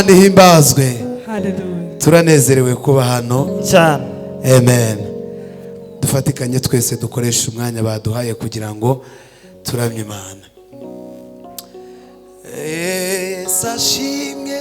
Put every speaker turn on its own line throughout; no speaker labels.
Imana ihimbazwe.
Hallelujah.
Turanezerewe kuba hano
cyane.
Amen. Dufatikanye twese dukoresha umwanya baduhaye kugira ngo turamye Imana. Yesu ashimwe,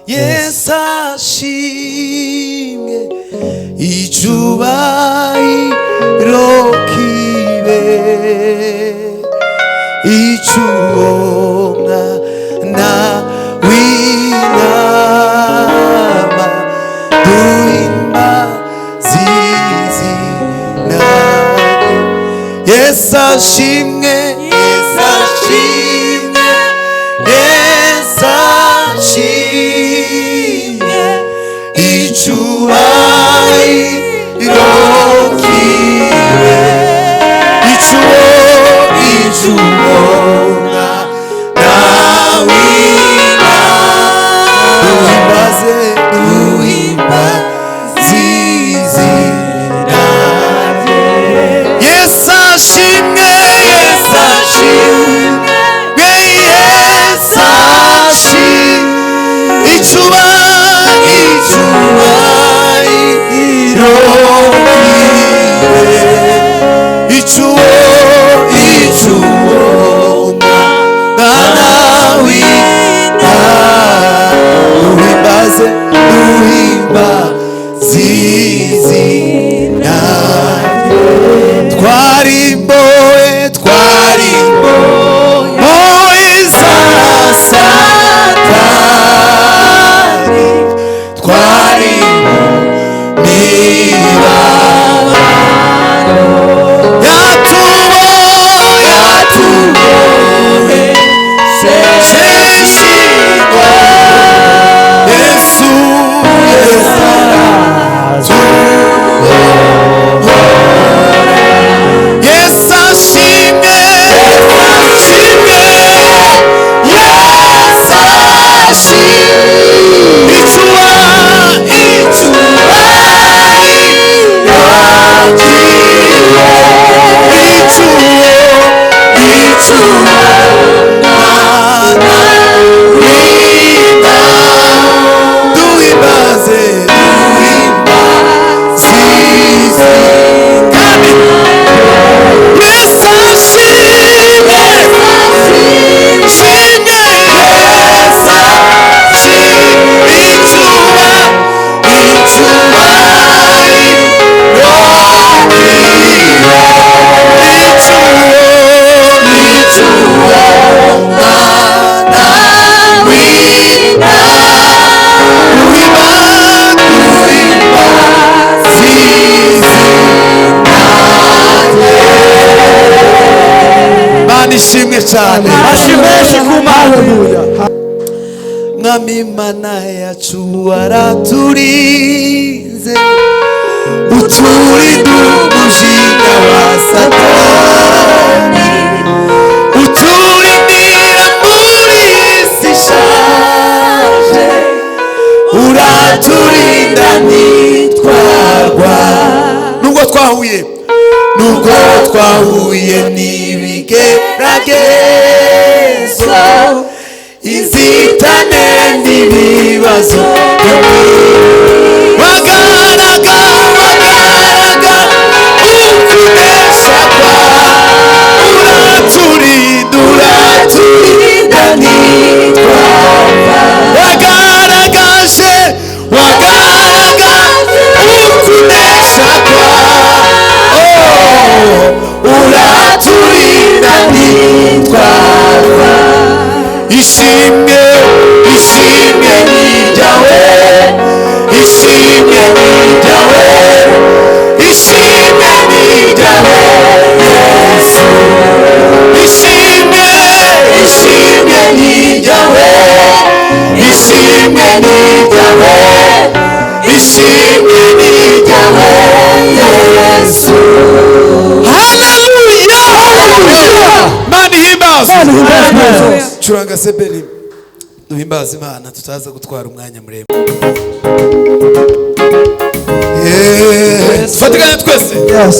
Yesu ashimwe, icyubahiro kibe icy'umwana w'intama duhimbaza izina rye. Yesu ashimwe, Yesu ashimwe, Yesu ashimwe, icyubahiro kibe icy'umwana w'intama duhimbaze izina rye. Yesu ashimwe, Yesu ashimwe, Yesu ashimwe, icyubahiro kibe icy'umwana w'intama duhimbaze izina rye. Twarimbowe za Satani, twari mu mibabaro, yatuboheshejwe Yesu Yesu ashimwe, Yesu ashimwe, ishimwe cyane,
ashimeshe ku Mana.
Mwami Imana yacu waraturinze, uturinda umujinya wa Satani, uturindira muri isi ishaje, uraturinda ntitwagwa. Nubwo twahuye n'ibigeragezo, inzitane n'ibibazo, wagaraga ukunesha kwawe, uraturinda ntitwapfa, wagaragaje ukunesha kwawe, uraturinda ntitwapfa. Ishimwe ni ryawe, ishimwe ni ryawe, ishimwe ni ryawe Yesu. Ishimwe ni ryawe, ishimwe ni ryawe, ishimwe ni ryawe Yesu. Hallelujah! Mani himbazwe. Curanga sebeli duhimbaza Imana, tutaza gutwara umwanya muremure. Tufatikanye twese.
Yes.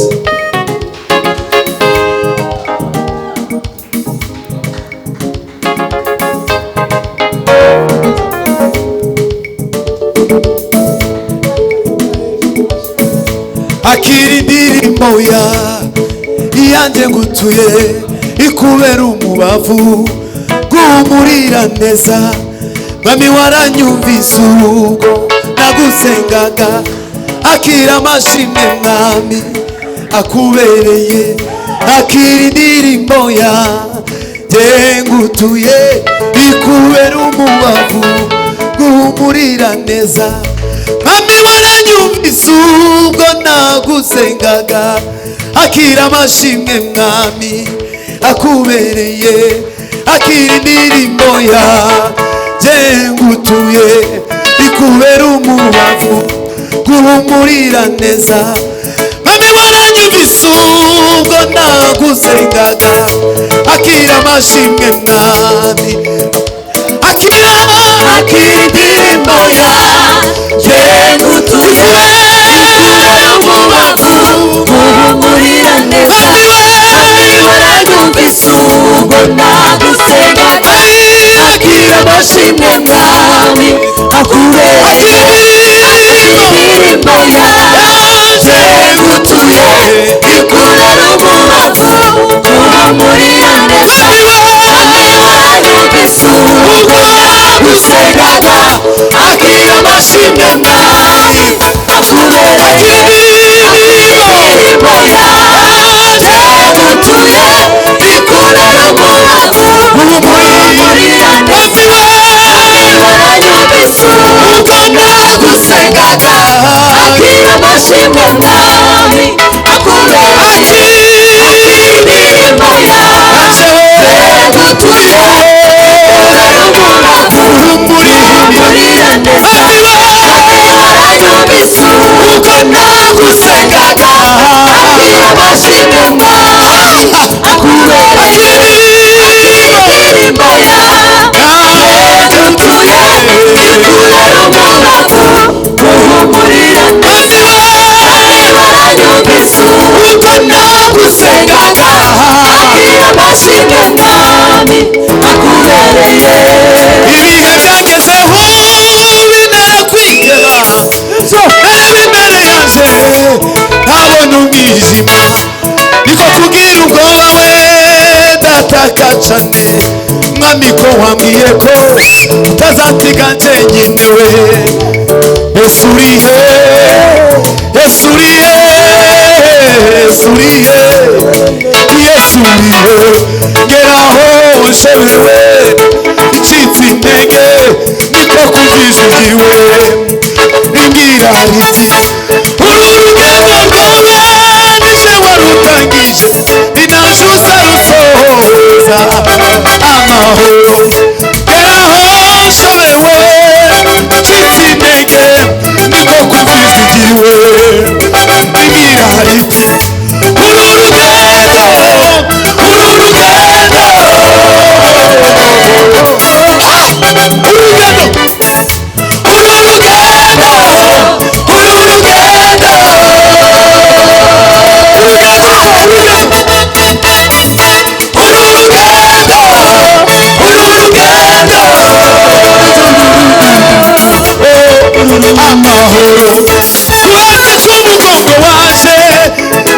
akira indirimbo yanjye ngutuye ikubera umubavu guhumurira neza mwami waranyumvise ubwo nagusengaga akira amashimwe mwami akubereye akira indirimbo yanjye ngutuye ikubera umubavu guhumurira neza mwami waranyumvise ubwo nagusengaga akira amashimwe mwami akubereye akira indirimbo yanjye ngutuye ikubera umubavu guhumurira neza mwami waranyumvise ubwo nagusengaga akira amashimwe mwami akira indirimbo yanjye ngutuye ikubera umubavu guhumurira neza mwami waranyumvise ubwo nagusengaga akira amashimwe mwami akubereye indirimbo yanjye ngutuye ikubera umubavu guhumurira neza mwami waranyumvise ubwo nagusengaga akira amashimwe mwami akubereye indirimbo yanjye ngutuye ikubera umubavu guhumurira neza mwami waranyumvise ubwo nagusengaga akira amashimwe mwami akubereye indirimbo yanjye ngutuye ikubera umubavu guhumurira neza mwami waranyumvise ubwo nagusengaga akira amashimwe mwami akubereye indirimbo yanjye ngutuye ikubera umubavu guhumurira neza mwami waranyumvise ubwo nagusengaga akira amashimwe mwami akubereye ibihe byangezeho bintera kwiheba nareba imbere yanjye ntabona umwijima niko kugira ubwoba we ndataka cane mwami ko wambwiye ko utazansiga njyenyine we Yesu urihe Yesu urihe Yesu urihe Yesu urihe ngeraho nshebewe ncitse intege niko kumvisha igiwe rimbwira riti uru rugendo rwawe nije warutangije ninaje uzarusohoza amahoro ngeraho nshobewe ncitse intege niko kumvisha igiwe rimbwira riti uru rugendo amahoro uretse ku mugongo waje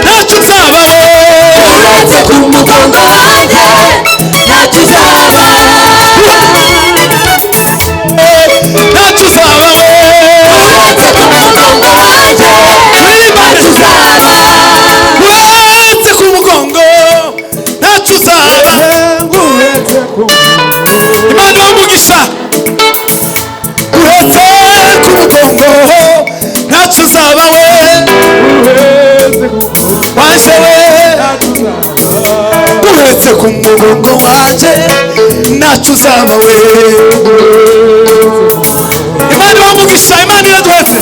ntacyo uzabaho uretse ku mugongo waje ntacyo uzabaho ntacyo uzabaho uretse ku mugongo waje ntacyo uzabaho uretse ku mugongo ntacyo uzabaho Imana y'umugisha uretse ku mugongo ntacyo uzaba we waje we uretse ku mugongo waje ntacyo uzaba we Imana y'umugisha Imana iraduhatse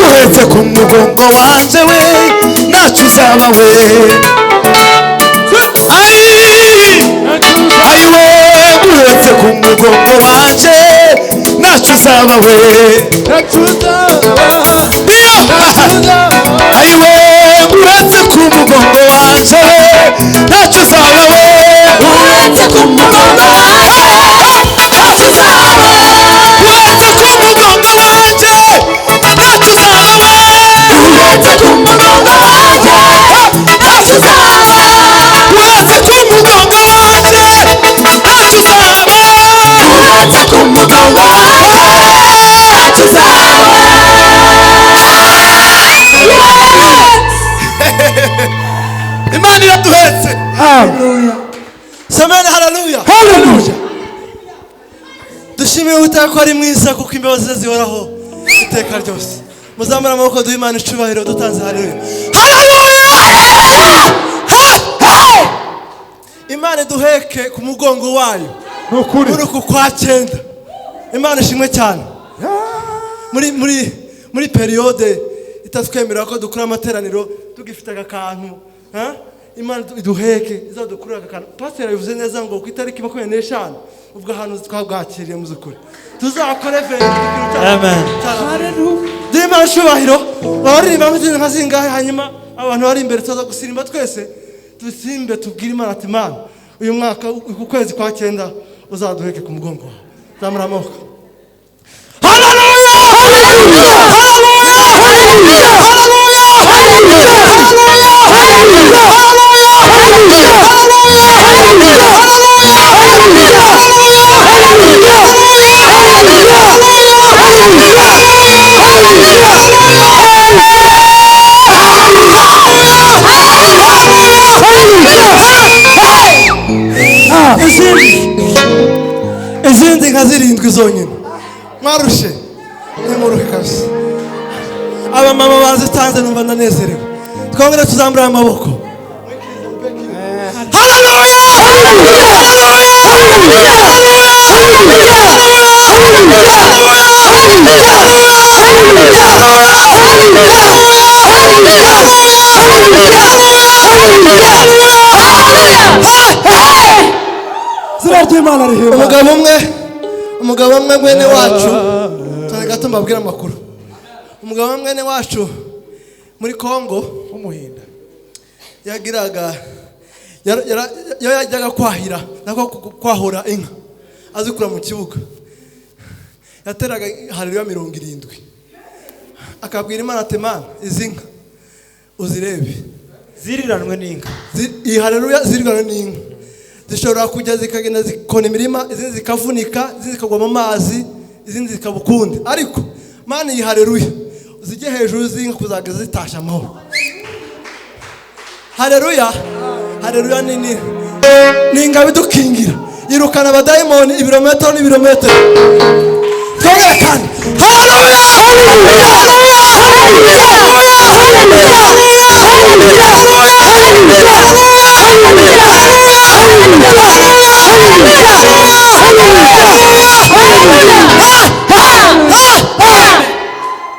uretse ku mugongo waje we ntacyo uzaba we ayiwe uretse ku mugongo waje ntacyo uzaba we ayiwe uretse ku mugongo waje ntacyo uzaba we uretse ku mugongo waje ntacyo uzaba uretse ku mugongo waje ntacyo uzaba we uretse ku mugongo
dushimiye Uwiteka ko ari mwiza kuko imbabazi ze zihoraho iteka ryose. Muzamura amaboko duhe Imana icubahiro dutanze haleluya. Imana duheke ku mugongo wayo muri ku kwa cyenda. Imana ishimwe cyane. Muri periode itatwemerera ko dukora amateraniro tugifite akantu Imana iduheke izadukurira akantu. Pastor yavuze neza ngo ku itariki 25 ubwo ahantu twabwakiriye muzukuri tuzakora event.
Amen.
Haleluya. Imana shubahiro baririmba nka zingahe hanyuma abantu bari imbere tuza gusirimba twese tusimbe tubwire Imana ati Mana uyu mwaka ukwezi kwa 9 uzaduheke ku mugongo wawe. Zamura amaboko. Haleluya! Haleluya! Haleluya! Haleluya! izindi nka zirindwi zonyine mwarushe nimuruhe kabisa. Abamama bazitanze numva ndanezerewe. Twongere tuzamure amaboko. Haleluya! Umugabo umwe mwene wacu tone gato mbabwira amakuru. Umugabo mwene wacu muri Kongo umuhinda yagiraga yajyaga kwahira nako kwahura inka azikura mu kibuga yateraga haleluya 70 akabwira Imana ati Mana izi nka uzirebe
ziriranwe n'inka
iyi haleluya ziriranwe n'inka zishobora kujya zikagenda zikona imirima izindi zikavunika izindi zikagwa mu mazi izindi zikabukundi ariko Mana iyi haleluya uzijye hejuru z'inka kuzageza zitasha amahoro. Haleluya. Haleluya nini ninga bidukingira yirukana abadayimoni ibirometero n'ibirometero. Twongere kandi haleluya. Haleluya.